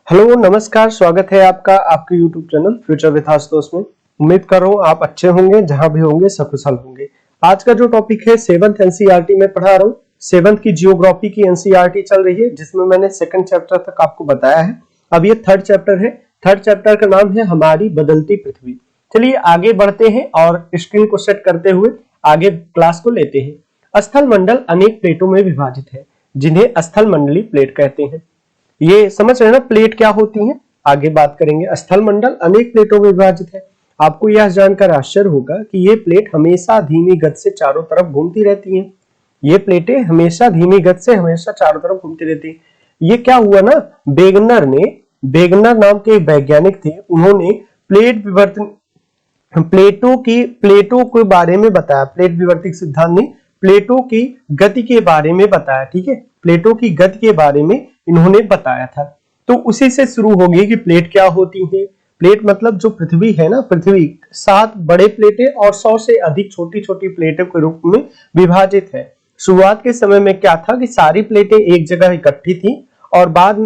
Hello नमस्कार, स्वागत है आपका आपके YouTube channel future with Ashutosh में। उम्मीद कर रहा हूँ आप अच्छे होंगे, जहां भी होंगे सकुशल होंगे। आज का जो टॉपिक है 7th एनसीईआरटी में पढ़ा रहा हूँ। 7th की जियोग्राफी की एनसीईआरटी चल रही है, जिसमें मैंने 2nd चैप्टर तक आपको बताया है। अब ये 3rd चैप्टर है। 3rd चैप्टर का नाम है हमारी बदलती पृथ्वी। चलिए आगे बढ़ते हैं और स्क्रीन को सेट करते हुए आगे क्लास को लेते हैं। स्थल मंडल अनेक प्लेटों में विभाजित है, जिन्हें स्थल मंडलीय प्लेट कहते हैं। ये समझ रहे हैं ना, प्लेट क्या होती हैं, आगे बात करेंगे। स्थल मंडल अनेक प्लेटों में विभाजित है। आपको यह जानकर आश्चर्य होगा कि ये प्लेट हमेशा धीमी गति से चारों तरफ घूमती रहती हैं। ये प्लेटें हमेशा धीमी गति से हमेशा चारों तरफ घूमती रहती हैं। ये क्या हुआ ना, वेगनर नाम के वैज्ञानिक थे, उन्होंने प्लेटों के बारे में बताया। प्लेट विवर्तक सिद्धांत ने प्लेटों की गति के बारे में बताया। ठीक है, प्लेटों की गति के बारे में इन्होंने बताया था। तो उसी से शुरू होगी कि प्लेट क्या होती है। प्लेट मतलब जो पृथ्वी है ना, पृथ्वी 7 बड़े प्लेटें और 100 से अधिक छोटी छोटी प्लेटों के रूप में विभाजित है। शुरुआत के समय में क्या था कि सारी प्लेटें एक जगह इकट्ठी थी, और बाद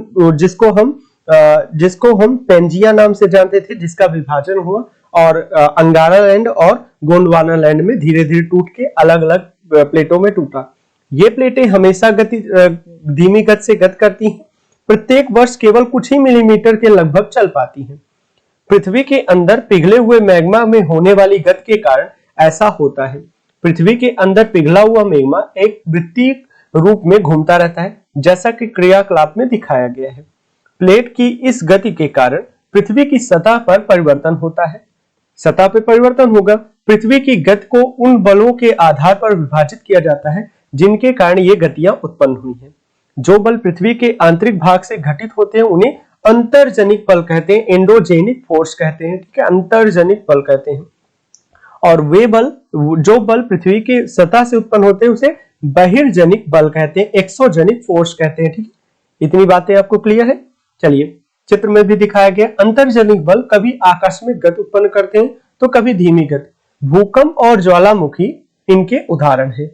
जिसको हम पेंजिया नाम से जानते थे, जिसका विभाजन हुआ और अंगारा लैंड और गोंडवाना लैंड में धीरे धीरे टूट के अलग अलग प्लेटों में टूटा। ये प्लेटें हमेशा धीमी गति से गति करती हैं। प्रत्येक वर्ष केवल कुछ ही मिलीमीटर के लगभग चल पाती हैं। पृथ्वी के अंदर पिघले हुए मैग्मा में होने वाली गति के कारण ऐसा होता है। पृथ्वी के अंदर पिघला हुआ मैग्मा एक वृत्तीय रूप में घूमता रहता है, जैसा कि क्रियाकलाप में दिखाया गया है। प्लेट की इस गति के कारण पृथ्वी की सतह पर परिवर्तन होता है। सतह पर परिवर्तन होगा। पृथ्वी की गति को उन बलों के आधार पर विभाजित किया जाता है जिनके कारण ये गतियां उत्पन्न हुई हैं। जो बल पृथ्वी के आंतरिक भाग से घटित होते हैं उन्हें अंतर्जनिक बल कहते हैं, एंडोजेनिक फोर्स कहते हैं। ठीक है, अंतर्जनिक बल कहते हैं। और वे बल, जो बल पृथ्वी के सतह से उत्पन्न होते हैं, उसे बहिर्जनिक बल कहते हैं, एक्सोजेनिक फोर्स कहते हैं। ठीक है, इतनी बातें आपको क्लियर है। चलिए, चित्र में भी दिखाया गया, अंतर्जनिक बल कभी आकस्मिक गति उत्पन्न करते हैं तो कभी धीमी गति। भूकंप और ज्वालामुखी इनके उदाहरण है।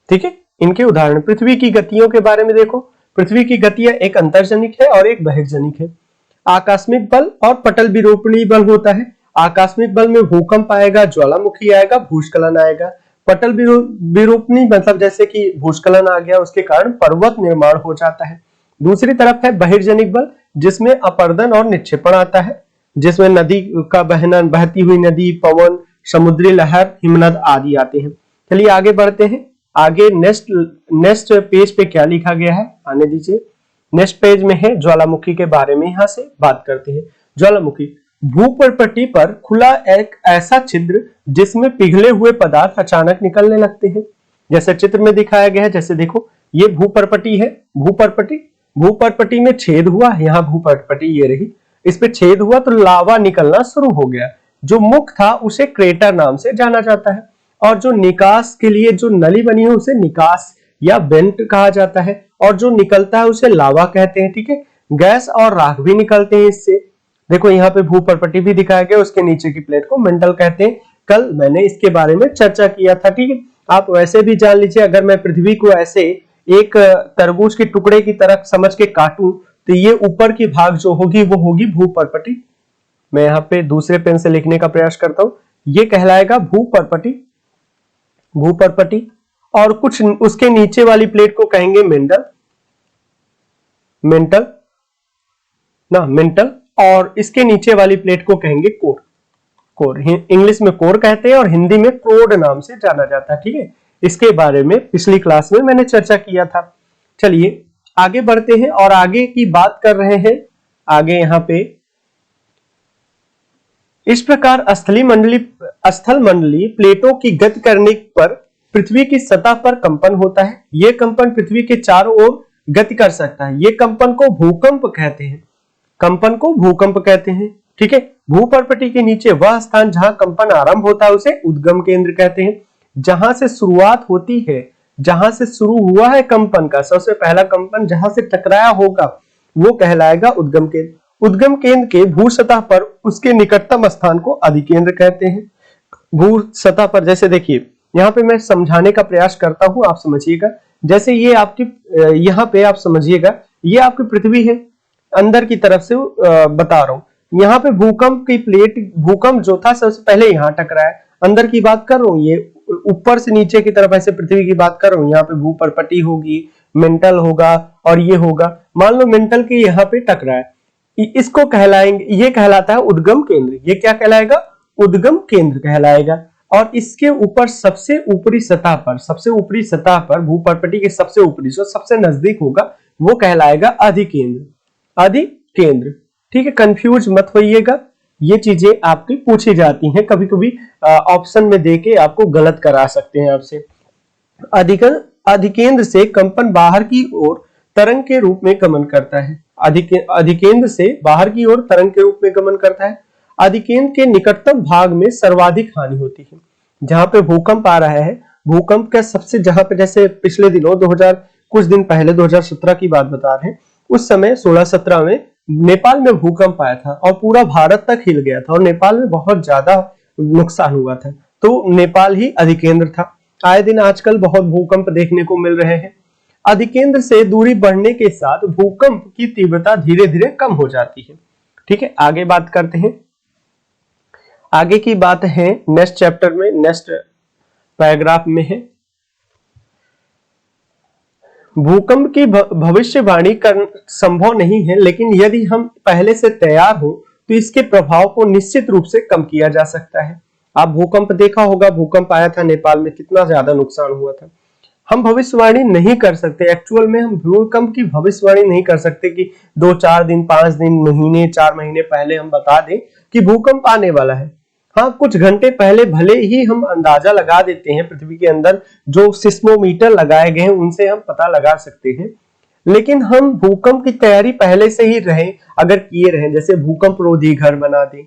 ठीक है, इनके उदाहरण। पृथ्वी की गतियों के बारे में देखो। पृथ्वी की गतियां एक अंतर्जनिक है और एक बहिर्जनिक है। आकस्मिक बल और पटल विरूपणीय बल होता है। आकस्मिक बल में भूकंप आएगा, ज्वालामुखी आएगा, भूस्खलन आएगा। पटल विरूपणीय मतलब जैसे कि भूस्खलन आ गया, उसके कारण पर्वत निर्माण हो जाता है। दूसरी तरफ है बहिर्जनिक बल, जिसमें अपरदन और निक्षेपण आता है, जिसमें नदी का बहना, बहती हुई नदी, पवन, समुद्री लहर, हिमनद आदि आते हैं। चलिए आगे बढ़ते हैं। आगे नेक्स्ट पेज पे क्या लिखा गया है, आने दीजिए। नेक्स्ट पेज में है ज्वालामुखी के बारे में, यहां से बात करते हैं। ज्वालामुखी भूपर्पटी पर खुला एक ऐसा छिद्र जिसमें पिघले हुए पदार्थ अचानक निकलने लगते हैं, जैसे चित्र में दिखाया गया है। जैसे देखो, ये भूपर्पटी है। भूपर्पटी में छेद हुआ, यहाँ भूपर्पटी ये रही, इस पे छेद हुआ तो लावा निकलना शुरू हो गया। जो मुख था उसे क्रेटर नाम से जाना जाता है, और जो निकास के लिए जो नली बनी है उसे निकास या वेंट कहा जाता है, और जो निकलता है उसे लावा कहते हैं। ठीक है, गैस और राख भी निकलते हैं इससे। देखो यहाँ पे भूपर्पटी भी दिखाया गया, उसके नीचे की प्लेट को मेंटल कहते हैं। कल मैंने इसके बारे में चर्चा किया था। ठीक है, आप वैसे भी जान लीजिए, अगर मैं पृथ्वी को ऐसे एक तरबूज के टुकड़े की तरह समझ के काटूं तो ये ऊपर की भाग जो होगी वो होगी भूपर्पटी। मैं यहाँ पे दूसरे पेन से लिखने का प्रयास करता हूं। ये कहलाएगा भूपर्पटी। और कुछ उसके नीचे वाली प्लेट को कहेंगे मेंटल, और इसके नीचे वाली प्लेट को कहेंगे कोर। इंग्लिश में कोर कहते हैं और हिंदी में कोड नाम से जाना जाता है। ठीक है, इसके बारे में पिछली क्लास में मैंने चर्चा किया था। चलिए आगे बढ़ते हैं और आगे की बात कर रहे हैं। आगे यहाँ पे इस प्रकार स्थल मंडलीय प्लेटों की गति करने पर पृथ्वी की सतह पर कंपन होता है। यह कंपन पृथ्वी के चारों ओर गति कर सकता है। ये कंपन को भूकंप कहते हैं। ठीक है, भूपर्पटी के नीचे वह स्थान जहां कंपन आरंभ होता है उसे उद्गम केंद्र कहते हैं। जहां से शुरुआत होती है, जहां से शुरू हुआ है कंपन का, सबसे पहला कंपन जहां से टकराया होगा वो कहलाएगा उद्गम केंद्र। उद्गम केंद्र के भू सतह पर उसके निकटतम स्थान को अधिकेंद्र कहते हैं। भू सतह पर, जैसे देखिए यहाँ पे मैं समझाने का प्रयास करता हूं, आप समझिएगा। जैसे ये आपकी यहाँ पे आप समझिएगा, ये आपकी पृथ्वी है। अंदर की तरफ से बता रहा हूं। यहाँ पे भूकंप की प्लेट, भूकंप जो था सबसे पहले यहाँ टकराया। अंदर की बात कर रहा हूँ, ये ऊपर से नीचे की तरफ ऐसे पृथ्वी की बात कर रहा हूँ। यहाँ पे भूपर्पटी होगी, मेंटल होगा और ये होगा। मान लो मेंटल के यहाँ पे टकराया, इसको कहलाएंगे, ये कहलाता है उद्गम केंद्र। ये क्या कहलाएगा? उद्गम केंद्र कहलाएगा। और इसके ऊपर सबसे ऊपरी सतह पर, सबसे ऊपरी सतह पर भूपर्पटी के सबसे ऊपरी, जो सबसे नजदीक होगा वो कहलाएगा अधिकेंद्र। अधिकेंद्र, ठीक है, कंफ्यूज मत होइएगा, ये चीजें आपकी पूछी जाती हैं कभी कभी, ऑप्शन में देके आपको गलत करा सकते हैं आपसे। अधिकेंद्र से कंपन बाहर की ओर तरंग के रूप में गमन करता है। अधिकेंद्र से बाहर की ओर तरंग के रूप में गमन करता है। अधिकेंद्र के निकटतम भाग में सर्वाधिक हानि होती है। जहां पे भूकंप आ रहा है, भूकंप का सबसे, जहां पे जैसे पिछले दिनों 2000 कुछ दिन पहले 2017 की बात बता रहे हैं, उस समय 16-17 में नेपाल में भूकंप आया था और पूरा भारत तक हिल गया था और नेपाल में बहुत ज्यादा नुकसान हुआ था। तो नेपाल ही अधिकेंद्र था। आए दिन आजकल बहुत भूकंप देखने को मिल रहे हैं। अधिकेंद्र से दूरी बढ़ने के साथ भूकंप की तीव्रता धीरे धीरे कम हो जाती है। ठीक है, आगे बात करते हैं। आगे की बात है नेक्स्ट चैप्टर में, नेक्स्ट पैराग्राफ में है, भूकंप की भविष्यवाणी करना संभव नहीं है, लेकिन यदि हम पहले से तैयार हो तो इसके प्रभाव को निश्चित रूप से कम किया जा सकता है। आप भूकंप देखा होगा, भूकंप आया था नेपाल में, कितना ज्यादा नुकसान हुआ था। हम भविष्यवाणी नहीं कर सकते, एक्चुअल में हम भूकंप की भविष्यवाणी नहीं कर सकते कि 2-4 दिन, 5 दिन, महीने, 4 महीने पहले हम बता दें कि भूकंप आने वाला है। हाँ, कुछ घंटे पहले भले ही हम अंदाजा लगा देते हैं, पृथ्वी के अंदर जो सिस्मोमीटर लगाए गए हैं उनसे हम पता लगा सकते हैं, लेकिन हम भूकंप की तैयारी पहले से ही रहे अगर किए रहे, जैसे भूकंप रोधी घर बना दें,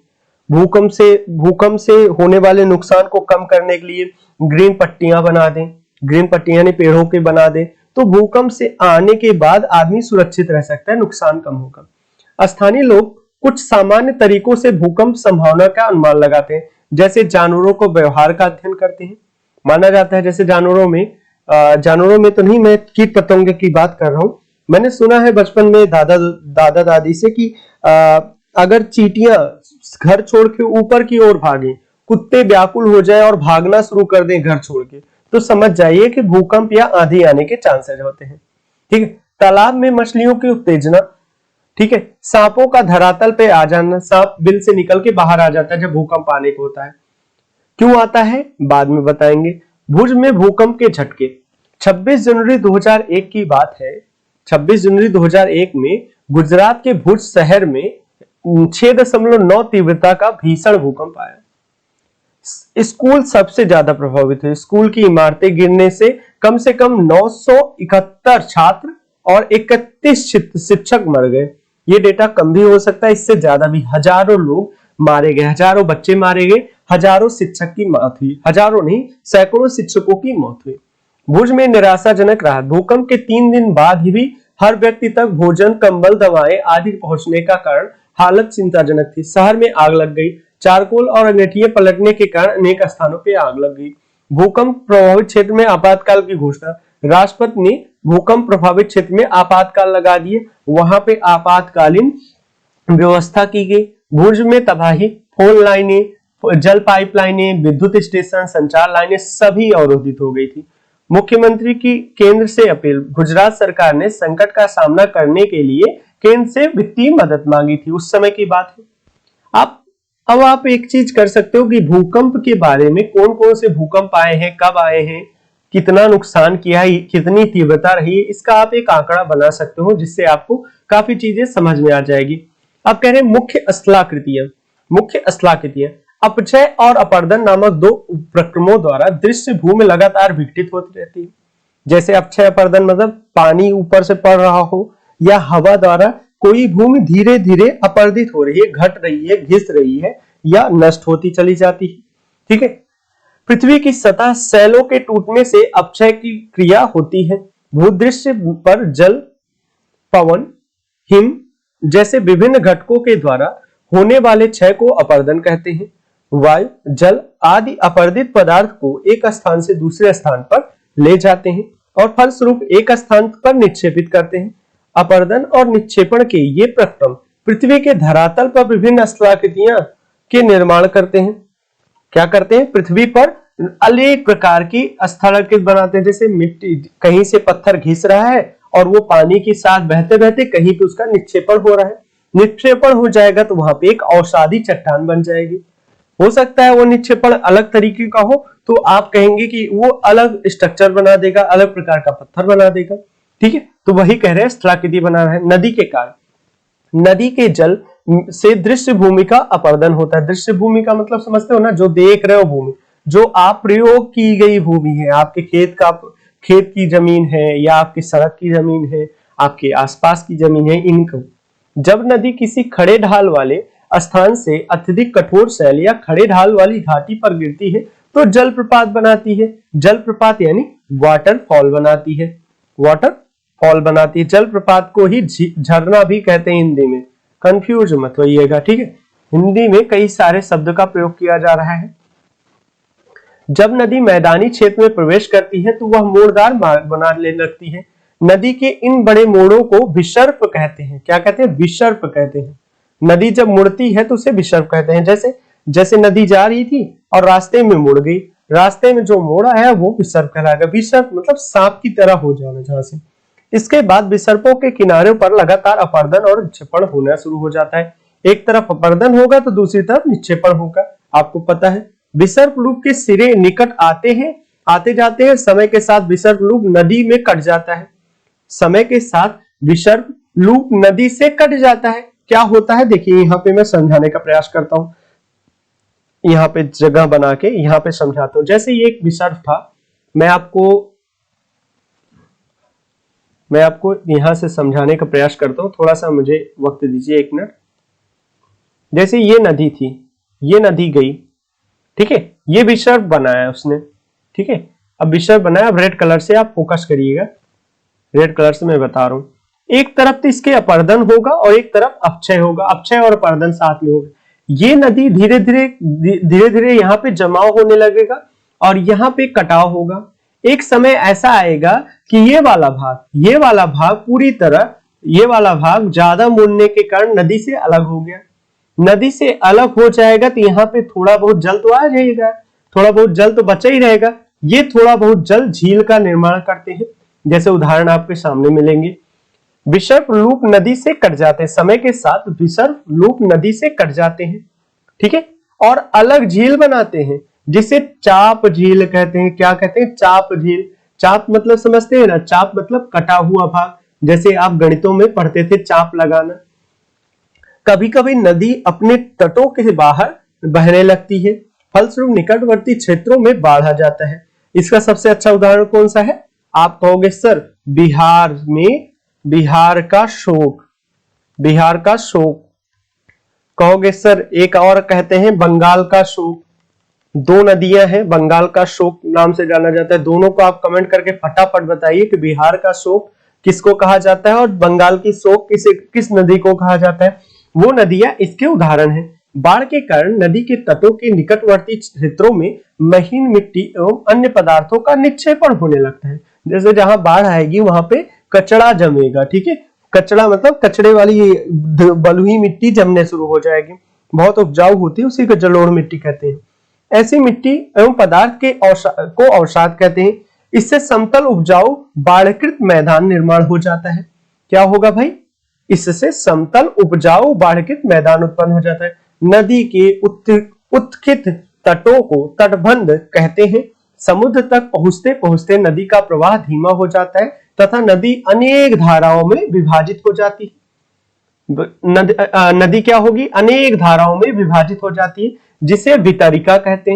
भूकंप से होने वाले नुकसान को कम करने के लिए ग्रीन पट्टियां बना दें, ग्रीन पट्टियां यानी पेड़ों के बना दें, तो भूकंप से आने के बाद आदमी सुरक्षित रह सकता है, नुकसान कम होगा। स्थानीय लोग कुछ सामान्य तरीकों से भूकंप संभावना का अनुमान लगाते हैं, जैसे जानवरों को व्यवहार का अध्ययन करते हैं। माना जाता है जैसे जानवरों में तो नहीं, मैं कीट पतंगे की बात कर रहा हूं। मैंने सुना है बचपन में दादा दादी से कि अगर चींटियां घर छोड़ के ऊपर की ओर भागे, कुत्ते व्याकुल हो जाए और भागना शुरू कर दें घर छोड़ के, तो समझ जाइए कि भूकंप या आंधी आने के चांसेस होते हैं। ठीक है, तालाब में मछलियों की उत्तेजना, ठीक है, सांपों का धरातल पे आ जाना, सांप बिल से निकल के बाहर आ जाता है जब भूकंप आने को होता है। क्यों आता है बाद में बताएंगे। भुज में भूकंप के झटके, 26 जनवरी 2001 की बात है। 26 जनवरी 2001 में गुजरात के भुज शहर में 6.9 तीव्रता का भीषण भूकंप आया। स्कूल सबसे ज्यादा प्रभावित हुए। स्कूल की इमारतें गिरने से कम 971 छात्र और 31 शिक्षक मर गए। ये डेटा कम भी हो सकता है, इससे ज्यादा भी। हजारों लोग मारे गए, हजारों बच्चे मारे गए, हजारों शिक्षक की मौत हुई, हजारों नहीं सैकड़ों शिक्षकों की मौत हुई। भुज में निराशाजनक राहत, भूकंप के 3 दिन बाद ही भी हर व्यक्ति तक भोजन, कंबल, दवाएं आदि पहुंचने का कारण हालत चिंताजनक थी। शहर में आग लग गई, चारकोल और अंगीठियां पलटने के कारण अनेक स्थानों पर आग लग गई। भूकंप प्रभावित क्षेत्र में आपातकाल की घोषणा, राष्ट्रपति ने भूकंप प्रभावित क्षेत्र में आपातकाल लगा दिए, वहां पे आपातकालीन व्यवस्था की गई। भुज में तबाही, फोन लाइनें, जल पाइपलाइनें, विद्युत स्टेशन, संचार लाइनें सभी अवरोधित हो गई थी। मुख्यमंत्री की केंद्र से अपील, गुजरात सरकार ने संकट का सामना करने के लिए केंद्र से वित्तीय मदद मांगी थी, उस समय की बात है। अब आप एक चीज कर सकते हो कि भूकंप के बारे में कौन कौन से भूकंप आए हैं, कब आए हैं, कितना नुकसान किया है, कितनी तीव्रता रही है, इसका आप एक आंकड़ा बना सकते हो, जिससे आपको काफी चीजें समझ में आ जाएगी। अब कह रहे हैं मुख्य स्थलाकृतियां, अपक्षय और अपर्दन नामक 2 प्रक्रमों द्वारा दृश्य भूमि लगातार विघटित होती रहती है। जैसे अपक्षय अपर्दन मतलब पानी ऊपर से पड़ रहा हो, या हवा द्वारा कोई भूमि धीरे धीरे अपर्दित हो रही है, घट रही है, घिस रही है या नष्ट होती चली जाती है। ठीक है, पृथ्वी की सतह सैलों के टूटने से अपक्षय की क्रिया होती है। भूदृश्य पर जल, पवन, हिम जैसे विभिन्न घटकों के द्वारा होने वाले क्षय को अपर्दन कहते हैं। वायु, जल आदि अपर्दित पदार्थ को एक स्थान से दूसरे स्थान पर ले जाते हैं और फलस्वरूप एक स्थान पर निक्षेपित करते हैं। अपरदन और निक्षेपण के ये प्रक्रम पृथ्वी के धरातल पर विभिन्न स्थलाकृतियां के निर्माण करते हैं। क्या करते हैं? पृथ्वी पर अनेक प्रकार की स्थलाकृति बनाते हैं। जैसे मिट्टी, कहीं से पत्थर घिस रहा है और वो पानी के साथ बहते बहते कहीं पे उसका निक्षेपण हो रहा है। निक्षेपण हो जाएगा तो वहां पे एक अवसादी चट्टान बन जाएगी। हो सकता है वो निक्षेपण अलग तरीके का हो, तो आप कहेंगे कि वो अलग स्ट्रक्चर बना देगा, अलग प्रकार का पत्थर बना देगा। ठीक है, तो वही कह रहे हैं स्थलाकृति बना रहा है। नदी के कारण, नदी के जल से दृश्य भूमि का अपरदन होता है। दृश्य भूमि का मतलब समझते हो ना, जो देख रहे हो भूमि, जो आप प्रयोग की गई भूमि है, आपके खेत की जमीन है या आपकी सड़क की जमीन है, आपके आसपास की जमीन है, इनको जब नदी किसी खड़े ढाल वाले स्थान से अत्यधिक कठोर शैल या खड़े ढाल वाली घाटी पर गिरती है तो जलप्रपात बनाती है। जलप्रपात यानी वाटरफॉल बनाती है। वाटरफॉल बनाती है। जलप्रपात को ही झरना भी कहते हैं हिंदी में, कंफ्यूज मत होइएगा। ठीक है, हिंदी में कई सारे शब्द का प्रयोग किया जा रहा है। जब नदी मैदानी क्षेत्र में प्रवेश करती है तो वह मोड़दार मार्ग बना लेने लगती है। नदी के इन बड़े मोड़ों को विसर्प कहते हैं। क्या कहते हैं? विसर्प कहते हैं। नदी जब मुड़ती है तो उसे विसर्प कहते हैं। जैसे नदी जा रही थी और रास्ते में मुड़ गई, रास्ते में जो मोड़ा है वो विसर्प कहलाएगा। विसर्प मतलब सांप की तरह हो जाना जहां से। इसके बाद विसर्पों के किनारों पर लगातार अपरदन और निक्षेपण होना शुरू हो जाता है। एक तरफ अपरदन होगा तो दूसरी तरफ निक्षेपण होगा। आपको पता है विसर्प लूप के सिरे निकट आते जाते हैं। समय के साथ विसर्प लूप नदी में कट जाता है। समय के साथ विसर्प लूप नदी से कट जाता है। क्या होता है देखिए, यहाँ पे मैं समझाने का प्रयास करता हूं। यहाँ पे जगह बना के यहाँ पे समझाता हूं। जैसे ये एक विसर्प था, मैं आपको यहां से समझाने का प्रयास करता हूं। थोड़ा सा मुझे वक्त दीजिए, 1 मिनट। जैसे ये नदी थी, ये नदी गई, ठीक है, ये विसर्प बनाया उसने। ठीक है, अब विसर्प बनाया। अब रेड कलर से आप फोकस करिएगा, रेड कलर से मैं बता रहा हूं। एक तरफ तो इसके अपरदन होगा और एक तरफ अपक्षय होगा। अपक्षय और अपरदन साथ में होगा। ये नदी धीरे धीरे यहाँ पे जमाव होने लगेगा और यहाँ पे कटाव होगा। एक समय ऐसा आएगा कि ये वाला भाग पूरी तरह, ये वाला भाग ज्यादा मुड़ने के कारण नदी से अलग हो गया। नदी से अलग हो जाएगा तो यहाँ पे थोड़ा बहुत जल तो आ जाएगा, थोड़ा बहुत जल तो बचा ही रहेगा। ये थोड़ा बहुत जल झील का निर्माण करते हैं। जैसे उदाहरण आपके सामने मिलेंगे। विसर्प लूप नदी से कट जाते हैं। समय के साथ विसर्प लूप नदी से कट जाते हैं, ठीक है, और अलग झील बनाते हैं जिसे चाप झील कहते हैं। क्या कहते हैं? चाप झील। चाप मतलब समझते हैं ना, चाप मतलब कटा हुआ भाग। जैसे आप गणितों में पढ़ते थे चाप लगाना। कभी कभी नदी अपने तटों के बाहर बहने लगती है, फलस्वरूप निकटवर्ती क्षेत्रों में बाढ़ आ जाता है। इसका सबसे अच्छा उदाहरण कौन सा है? आप कहोगे सर बिहार में, बिहार का शोक कहोगे सर। एक और कहते हैं बंगाल का शोक। 2 नदियां हैं, बंगाल का शोक नाम से जाना जाता है। दोनों को आप कमेंट करके फटाफट बताइए कि बिहार का शोक किसको कहा जाता है और बंगाल की शोक किस नदी को कहा जाता है। वो नदियां इसके उदाहरण हैं। बाढ़ के कारण नदी के तटों के निकटवर्ती क्षेत्रों में महीन मिट्टी एवं अन्य पदार्थों का निक्षेपण होने लगता है। जैसे जहां बाढ़ आएगी वहां पे कचड़ा जमेगा, ठीक है। कचड़ा मतलब कचड़े वाली बलुई मिट्टी जमने शुरू हो जाएगी, बहुत उपजाऊ होती है, उसी को जलोढ़ मिट्टी कहते हैं। ऐसी मिट्टी एवं पदार्थ को अवसाद कहते हैं। इससे समतल उपजाऊ बाढ़कृत मैदान निर्माण हो जाता है। क्या होगा भाई? इससे समतल उपजाऊ बाढ़कृत मैदान उत्पन्न हो जाता है। नदी के उत्खित तटों को तटबंध कहते हैं। समुद्र तक पहुंचते पहुंचते नदी का प्रवाह धीमा हो जाता है तथा नदी अनेक धाराओं में विभाजित हो जाती है। नदी क्या होगी? अनेक धाराओं में विभाजित हो जाती है, जिसे वितरिका कहते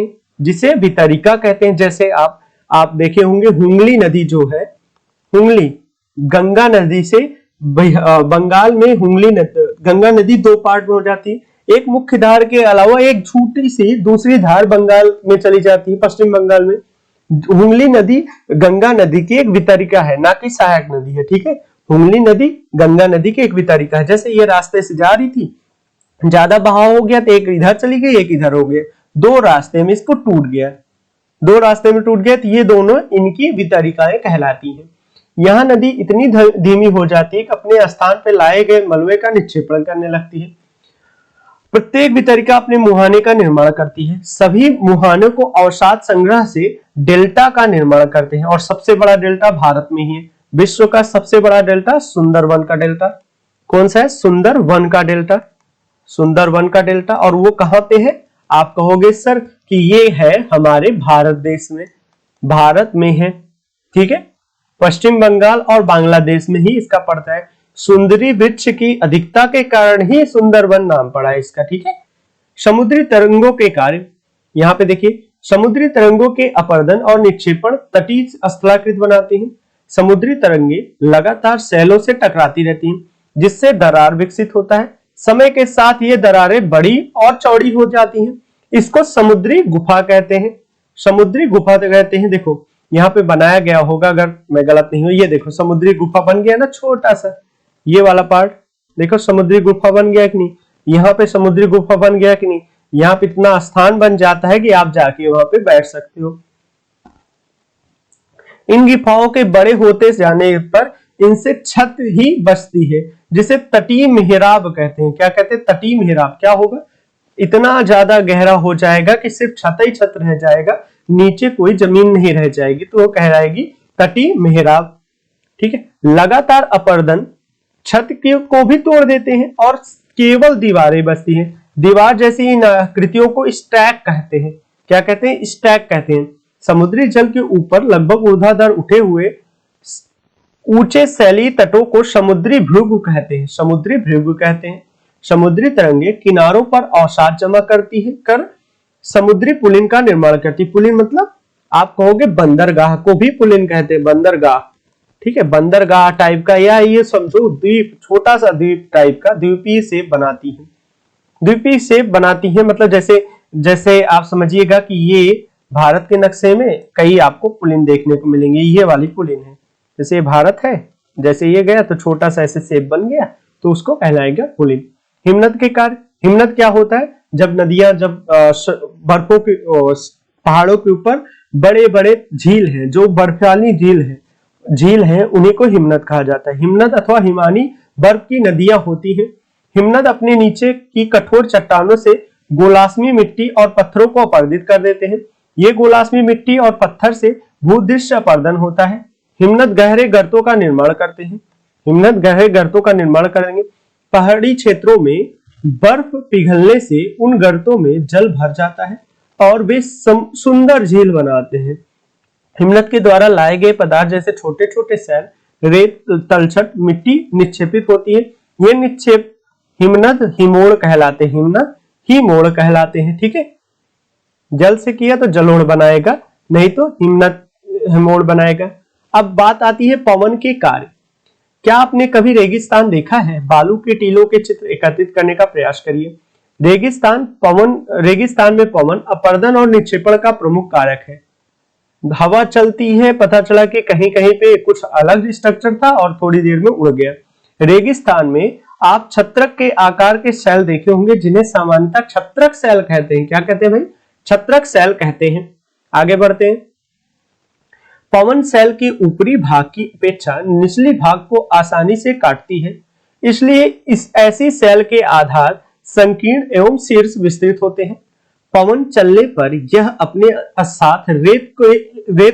हैं। जैसे आप देखे होंगे हुगली नदी जो है, हुगली गंगा नदी से बंगाल में गंगा नदी 2 पार्ट में हो जाती है। एक मुख्य धार के अलावा एक छोटी सी दूसरी धार बंगाल में चली जाती है, पश्चिम बंगाल में। हुगली नदी गंगा नदी की एक वितरिका है, ना कि सहायक नदी है, ठीक है। हुगली नदी गंगा नदी की एक वितरिका है। जैसे ये रास्ते से जा रही थी, ज्यादा बहाव हो गया तो एक इधर चली गई, एक इधर हो गया, 2 रास्ते में टूट गया तो ये दोनों इनकी वितरिकाएं कहलाती हैं। यहाँ नदी इतनी धीमी हो जाती है कि अपने स्थान पर लाए गए मलबे का निक्षेपण करने लगती है। प्रत्येक वितरिका अपने मुहाने का निर्माण करती है। सभी मुहानों को अवसाद संग्रह से डेल्टा का निर्माण करते हैं और सबसे बड़ा डेल्टा भारत में ही है। विश्व का सबसे बड़ा डेल्टा सुंदरवन का डेल्टा। कौन सा है? सुंदरवन का डेल्टा। सुंदरवन का डेल्टा। और वो कहां पे है? आप कहोगे सर कि ये है हमारे भारत देश में, भारत में है, ठीक है, पश्चिम बंगाल और बांग्लादेश में ही इसका पड़ता है। सुंदरी वृक्ष की अधिकता के कारण ही सुंदरवन नाम पड़ा है इसका, ठीक है। समुद्री तरंगों के कार्य, यहाँ पे देखिए, समुद्री तरंगों के अपर्दन और निक्षेपण तटीय स्थलाकृत बनाते हैं। समुद्री तरंगे लगातार सैलों से टकराती रहती हैं, जिससे दरार विकसित होता है। समय के साथ ये दरारें बड़ी और चौड़ी हो जाती हैं। इसको समुद्री गुफा कहते हैं। समुद्री गुफा कहते हैं। देखो यहाँ पे बनाया गया होगा, अगर मैं गलत नहीं हूं, ये देखो समुद्री गुफा बन गया ना, छोटा सा ये वाला पार्ट देखो, समुद्री गुफा बन गया कि नहीं। यहाँ पे समुद्री गुफा बन गया कि नहीं। यहाँ पे इतना स्थान बन जाता है कि आप जाके वहां पे बैठ सकते हो। इन गुफाओं के बड़े होते जाने पर इनसे छत ही बचती है, जिसे तटीय मेहराब कहते हैं। क्या कहते हैं? तटीय मेहराब। क्या होगा? इतना ज्यादा गहरा हो जाएगा कि सिर्फ छत ही छत रह जाएगा, नीचे कोई जमीन नहीं रह जाएगी, तो वो कहलाएगी तटीय मेहराब, ठीक है। लगातार अपर्दन छत को भी तोड़ देते हैं और केवल दीवारें बचती हैं। दीवार जैसी इन आकृतियों को स्टैक कहते हैं। क्या कहते हैं? स्टैक कहते हैं। समुद्री जल के ऊपर लगभग ऊर्ध्वाधर उठे हुए ऊंचे शैली तटों को समुद्री भृगु कहते हैं। समुद्री भृगु कहते हैं। समुद्री तरंगे किनारों पर अवसाद जमा करती है कर समुद्री पुलिन का निर्माण करती है। पुलिन मतलब आप कहोगे बंदरगाह को भी पुलिन कहते हैं, बंदरगाह, ठीक है, बंदरगाह टाइप का, या ये समझो द्वीप, छोटा सा द्वीप टाइप का, द्वीपीय शेप बनाती है। द्वीपीय शेप बनाती है मतलब जैसे जैसे आप समझिएगा कि ये भारत के नक्शे में कई आपको पुलिन देखने को मिलेंगे। ये वाली पुलिन है, जैसे ये भारत है, जैसे ये गया तो छोटा सा ऐसे शेप बन गया, तो उसको कहलाएगा पुलिन। हिमनद के कार्य। हिमनद क्या होता है? जब नदियां, जब बर्फों के पहाड़ों के ऊपर बड़े बड़े झील हैं, जो बर्फानी झील है, उन्हीं को हिमनद कहा जाता है। हिमनद अथवा हिमानी बर्फ की नदियां होती हैं। हिमनद अपने नीचे की कठोर चट्टानों से गोलाश्मी मिट्टी और पत्थरों को अपरदित कर देते हैं। ये गोलाश्मी मिट्टी और पत्थर से भूदृश्य अपरदन होता है। हिमनद गहरे गर्तों का निर्माण करते हैं। हिमनद गहरे गर्तों का निर्माण करेंगे। पहाड़ी क्षेत्रों में बर्फ पिघलने से उन गर्तों में जल भर जाता है और वे सुंदर झील बनाते हैं। हिमनद के द्वारा लाए गए पदार्थ जैसे छोटे छोटे सैल, रेत, तलछट, मिट्टी निक्षेपित होती है। ये निक्षेप हिमनद हिमोड़ कहलाते हैं। हिमनद हिमोड़ कहलाते हैं, ठीक है। जल से किया तो जलोढ़ बनाएगा, नहीं तो हिमनद हिमोड़ बनाएगा। अब बात आती है पवन के कार्य। क्या आपने कभी रेगिस्तान देखा है? बालू के टीलों के चित्र एकत्रित करने का प्रयास करिए। रेगिस्तान में पवन अपरदन और निक्षेपण का प्रमुख कारक है। हवा चलती है, पता चला कि कहीं कहीं पे कुछ अलग स्ट्रक्चर था और थोड़ी देर में उड़ गया। रेगिस्तान में आप छत्रक के आकार के सेल देखे होंगे, जिन्हें सामान्यतः छत्रक सेल कहते हैं। क्या कहते हैं भाई? छत्रक सेल कहते हैं। आगे बढ़ते हैं। पवन सेल के ऊपरी भाग की अपेक्षा निचले भाग को आसानी से काटती है, इसलिए इस ऐसी सेल के आधार संकीर्ण एवं शीर्ष विस्तृत होते हैं। पवन चलने पर यह अपने साथ रेत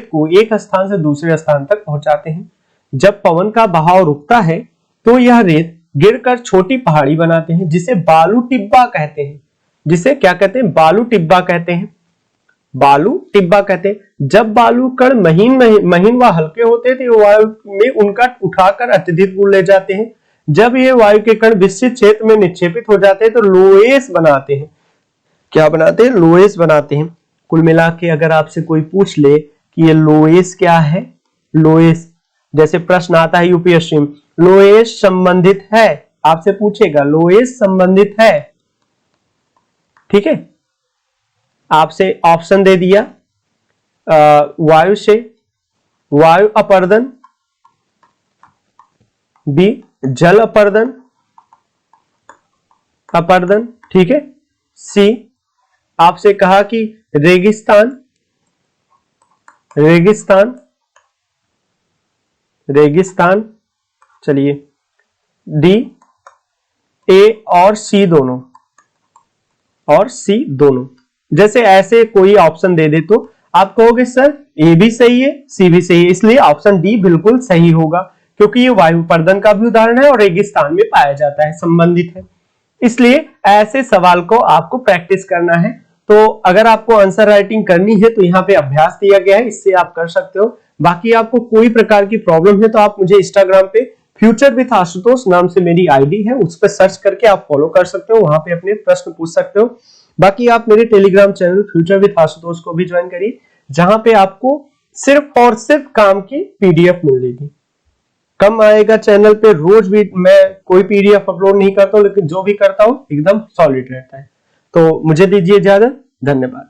को एक स्थान से दूसरे स्थान तक पहुंचाते हैं। जब पवन का बहाव रुकता है तो यह रेत गिरकर छोटी पहाड़ी बनाते हैं, जिसे बालू टिब्बा कहते हैं। जिसे क्या कहते हैं? बालू टिब्बा कहते हैं। बालू टिब्बा कहते हैं। जब बालू कण महीन व हल्के होते थे, वायु में उनका उठाकर अत्यधिक दूर ले जाते हैं। जब ये वायु के कण विस्तृत क्षेत्र में निक्षेपित हो जाते हैं तो लोएस बनाते हैं। क्या बनाते हैं? लोएस बनाते हैं। कुल मिला के अगर आपसे कोई पूछ ले कि ये लोएस क्या है, लोएस, जैसे प्रश्न आता है यूपीएससी में, लोएस संबंधित है, आपसे पूछेगा लोएस संबंधित है, ठीक है। आपसे ऑप्शन दे दिया, वायु से वायु अपर्दन, बी जल अपर्दन ठीक है, सी आपसे कहा कि रेगिस्तान रेगिस्तान, चलिए डी, ए और सी दोनों, और सी दोनों। जैसे ऐसे कोई ऑप्शन दे दे तो आप कहोगे सर ए भी सही है सी भी सही है, इसलिए ऑप्शन डी बिल्कुल सही होगा, क्योंकि ये वायु प्रदन का भी उदाहरण है और रेगिस्तान में पाया जाता है, संबंधित है। इसलिए ऐसे सवाल को आपको प्रैक्टिस करना है। तो अगर आपको आंसर राइटिंग करनी है तो यहाँ पे अभ्यास दिया गया है, इससे आप कर सकते हो। बाकी आपको कोई प्रकार की प्रॉब्लम है तो आप मुझे इंस्टाग्राम पे फ्यूचर विद आशुतोष नाम से मेरी आईडी है, उस पर सर्च करके आप फॉलो कर सकते हो, वहां पे अपने प्रश्न पूछ सकते हो। बाकी आप मेरे Telegram channel future with Ashutosh को भी ज्वाइन करिए, जहां पे आपको सिर्फ और सिर्फ काम की पीडीएफ मिलेगी। कम आएगा चैनल पे, रोज भी मैं कोई पीडीएफ अपलोड नहीं करता हूं, लेकिन जो भी करता हूं एकदम सॉलिड रहता है। तो मुझे दीजिए इजाजत, धन्यवाद।